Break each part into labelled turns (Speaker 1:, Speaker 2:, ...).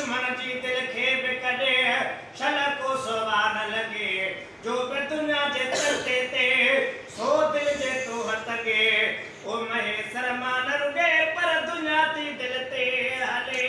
Speaker 1: दुश्मन जी दिल खे बि कढे छल को सवा न लॻे जो बि दुनिया जे तरते ते सो दिल जे तो हथ गे ओ महेसर मां न रुगे पर दुनिया ती दिल ते हले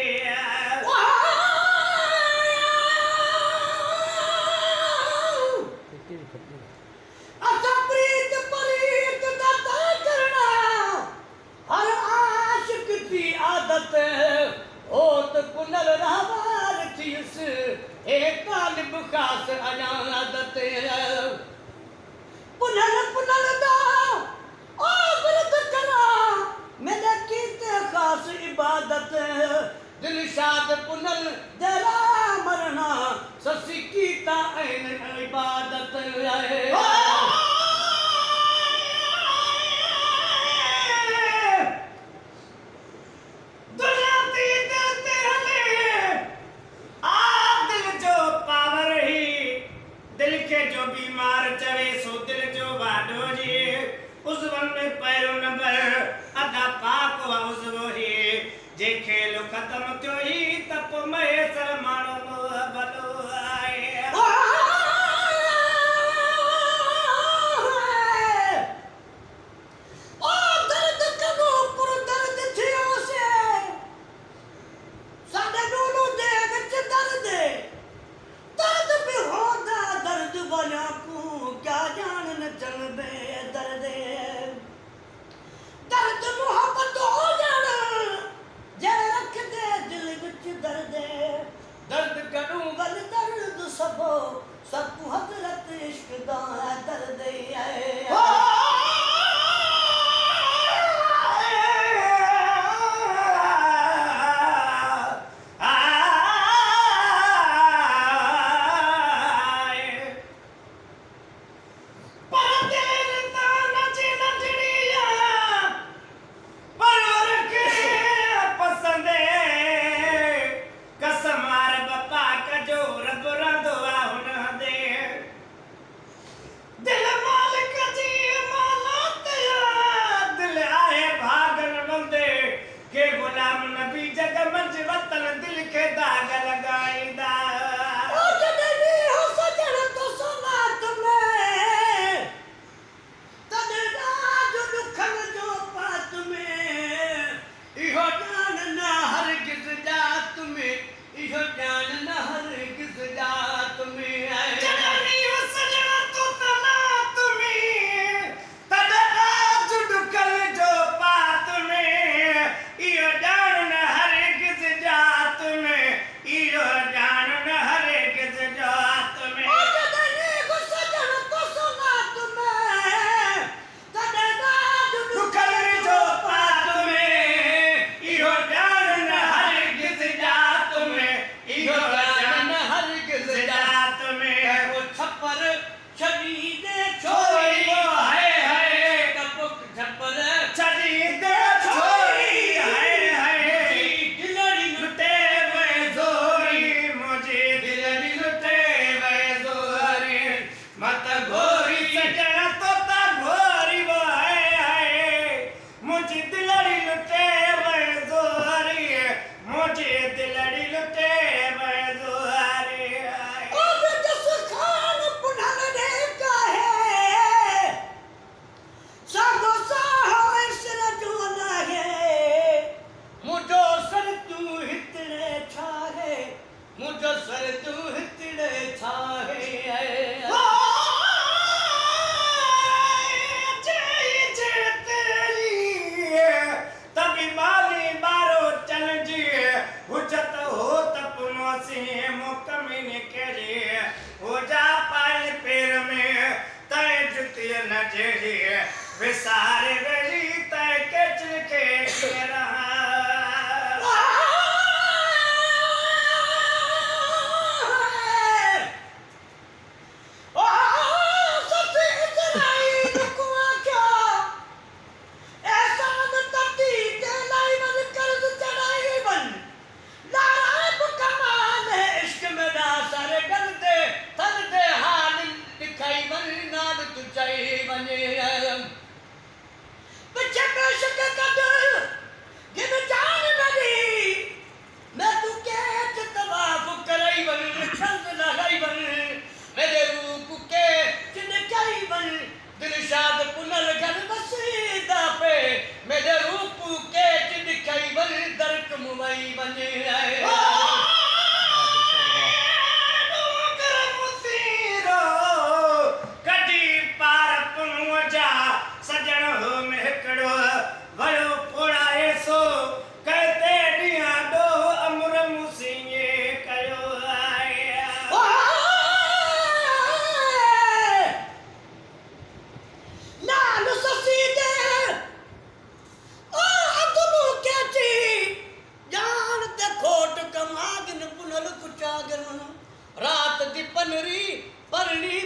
Speaker 2: खास अजानत पुनल पुनल दा ओ गुरद करा मैंने कीते खास इबादत दिल शाद पुनल दरा मरना ससी कीता ऐन इबादत है
Speaker 1: जो बीमार चवे सो दिल जो वाडो जी उजवन में पैरो नंबर अदा पाक वा उजवो ही जे खेल खत्म थियो ही तप महेसर मानो भलो आए
Speaker 2: ओ दर्द कनो पुर दर्द थियो से साडे दोनों दे विच दर्द दर्द भी होदा दर्द वाला को क्या जान न चलबे दर्द दर्द मोहब्बत हो जाना जे रख दे दिल विच दर्द दर्द करूं वल दर्द सबो सब हजरत इश्क दा दर्द है
Speaker 1: विसारे वेली तय के चिलके रहा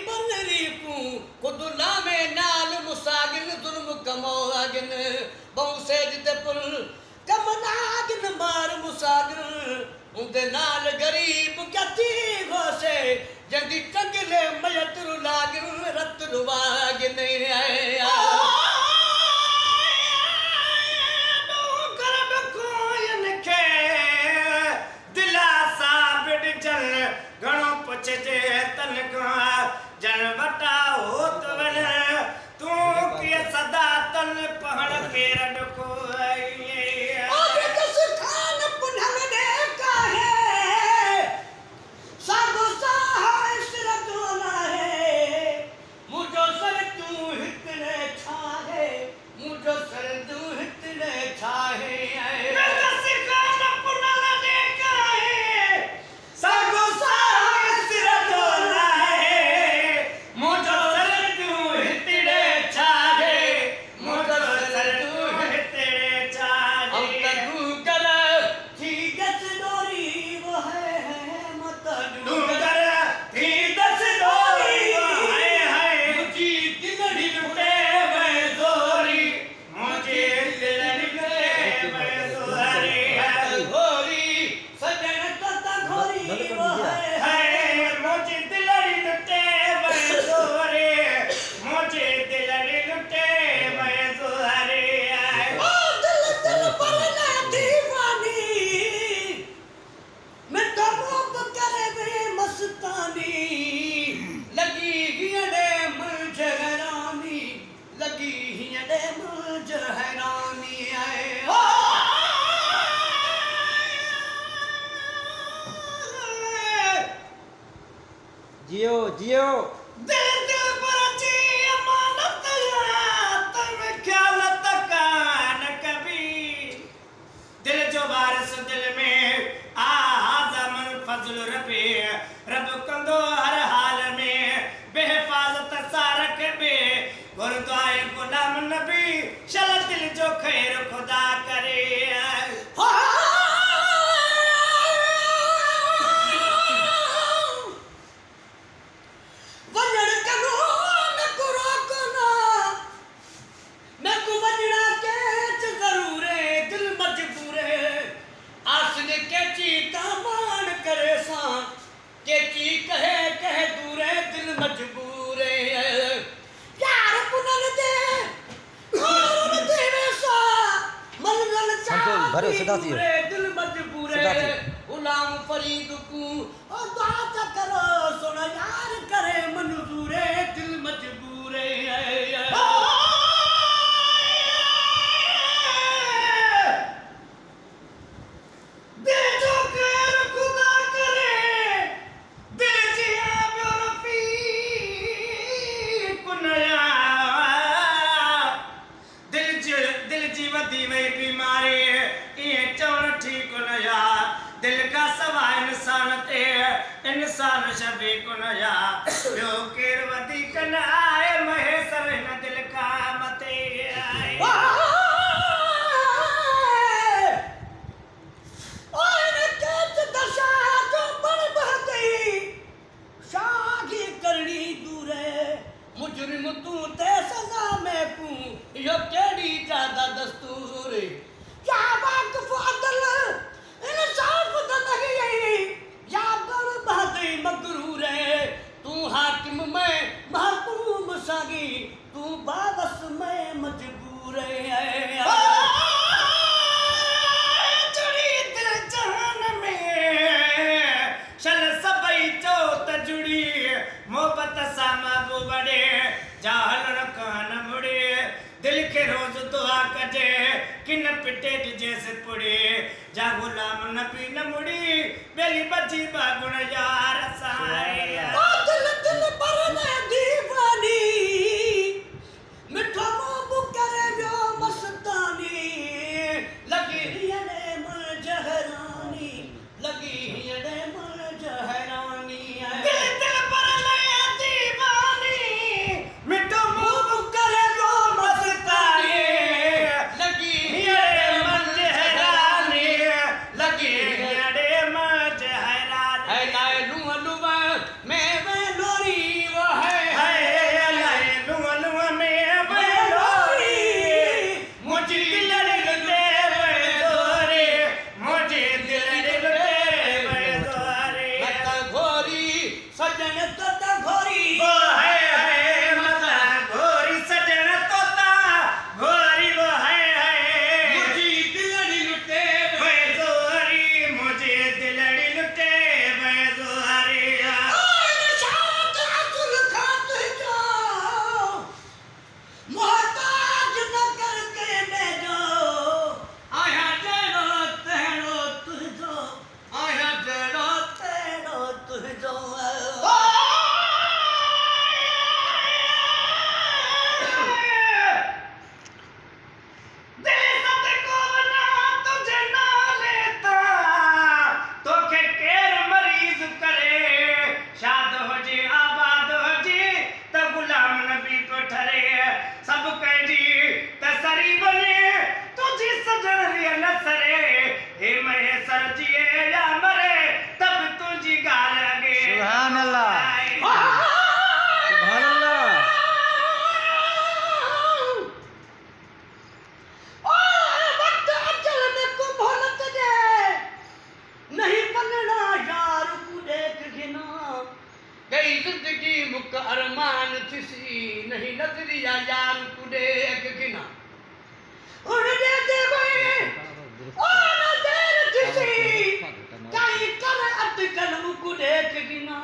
Speaker 2: बनरी को खुदला में नाल मुसागिन जुल्म कमोगिन बहुसे जिते पुल कमनागिन मार मुसागिन उनके नाल गरीब क्या थी घोसे जंदी टंगले मयत रुलागिन रत रुवागिन
Speaker 1: घणो पुछजे तन खां जन वटा हो तो वन तू के सदा तन पहण के रडको
Speaker 2: आगे कस खान पुनल ने काहे सागो साहा इसरत होना है मुझो सर तू हितने छाहे मुझो सर तू हितने छाहे
Speaker 3: जियो जियो
Speaker 1: दिल दिल पर जी अमानत तुम ख्यालत का न कभी दिल जो वारिस दिल में आज़मन फजल रबे रब कंदो हर हाल में बेहिफाजत सारक बे गुरद्वाए गुलाम नबी चल दिल जो खैर खुदा करे
Speaker 3: भरे सदा थी
Speaker 2: दिल मजबूरे गुलाम फरीद को दुआ करो सुन यार करे मंजूरे दिल मजबूरे
Speaker 1: दिल जो खैर खुदा करे दिल जिया रफी कुनया दिल जी वधी वई बीमारी चवण ठीक नया दिल का सवा इंसान ते इंसान शबी को नया ॿियो केर वधीक न आए महेसर हिन दिल का मते आए
Speaker 2: ओए केत दशा जो बड़ बहती शागी करनी दूरे मुजरिम तू ते सजा में को यो केड़ी ज्यादा दस्तूर या वाक़िफ़ अदल इंसाफ त नहीं या बड़ बहती मगरूर तू हाकिम में महकूम सागी तू बाबस में मजबूर
Speaker 1: जुड़ी दिल जहान में चल सबई चो त जुड़ी मोहब्बत सा महबूब बड़े जाहल रखान मुड़े दिल के रोज दुआ कजे किन पिटे जैसे पुड़े जा गुलाम नबी न मुड़ी बेली बची बागुण यार साए
Speaker 2: दिल दिल पर ने दीवानी मिठो मोह करे जो मस्तानी लगी हियने मन जहरानी लगी हियने मन जहरानी
Speaker 1: दिल दिल पर ने दीवानी मिठो मोह करे जो मस्तानी
Speaker 2: लगी
Speaker 1: हियने मन जहरानी लगी हियने मन जहरानी
Speaker 2: कई जिंदगी मुक अरमान थिसी नहीं नजरिया यार कुडे एक गिना उड़ दे दे भाई ओ ना देर थिसी कई कर अटकल मुकुडे एक गिना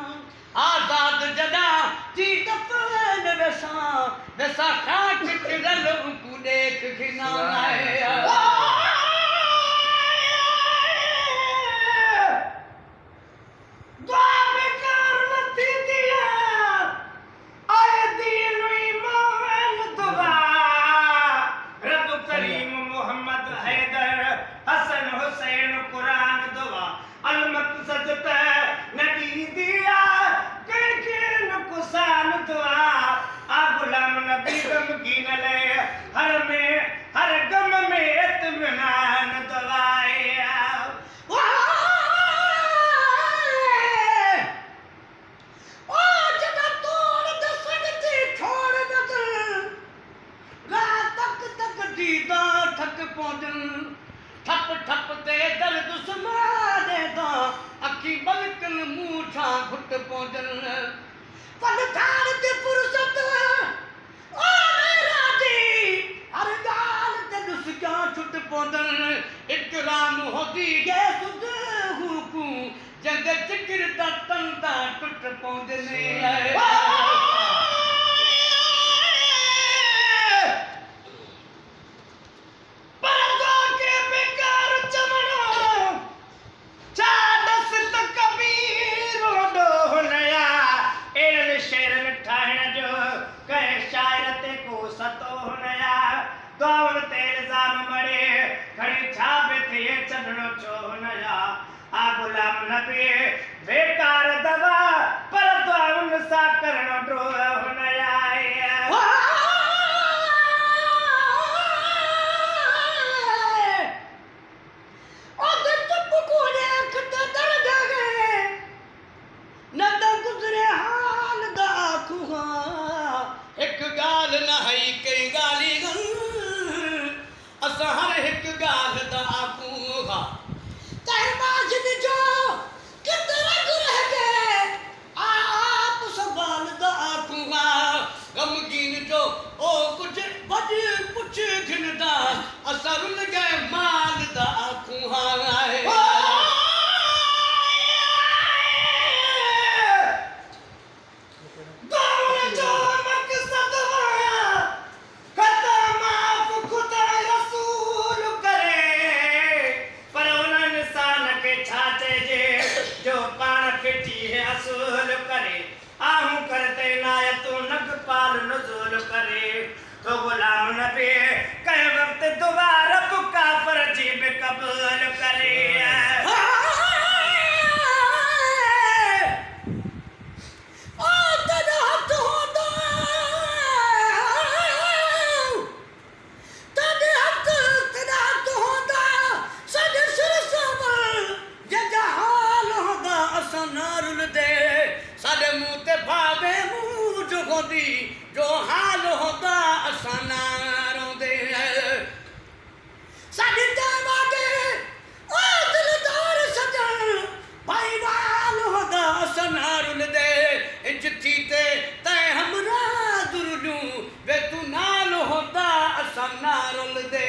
Speaker 2: आजाद जदा जी दफन वसा वसा खाक किरल मुकुडे एक गिना ठप ठप ते दर्द सुना देदा अखी बलकन मूठा घुट पौंजन पल थार ते फुर्सत ओ मेरा दी हर गाल ते दुसका छुट पौंजन इकराम होदी गे सुध हुकू जग चिकर ता तंता टुट पौंजने बेकार दवा पर दुआउन सा करण ड्रो हुनया ओ चुप को देख ते दर गए न त गुजरे हाल दा खुहा एक गाल न हई कई गाली गन असा हर एक गाल दा खुहा तेरे माजिद जो कितने गुरह गए आप सवाल दा आखूंगा गमगीन जो ओ कुछ बज पुछ घिनदा असर गए माल दा आखूंगा असूल करे आहू करते नाय तू नग पाल नजूल करे तो गुलाम नबी कई वक्त दोबारा पुका पर जीब कबूल करे ओ तेरा हाथ होता तेरे हाथ होता सद सिर सबर जगा हाल होगा असनारुल दे साडे मुंह ते भावे मुंह जो होदी जो हाल होदा असाना रोंदे साडे जावागे ओ दिलदार सजन भाई वाल होदा असाना रुल दे इज्जती ते ते हमरा दुरलू वे तू नाल होदा असाना रुल दे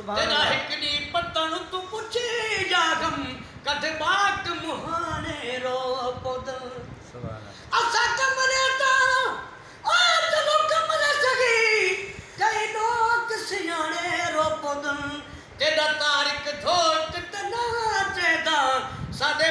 Speaker 2: तेरा हिकड़ी पतन तू पुछे जागम कद बात मुहाने रो पोदन असा कमरे ता ओ चलो कमरे सगी कई लोग सियाने रो पोदन तेरा तारिक धोक तना चेदा सादे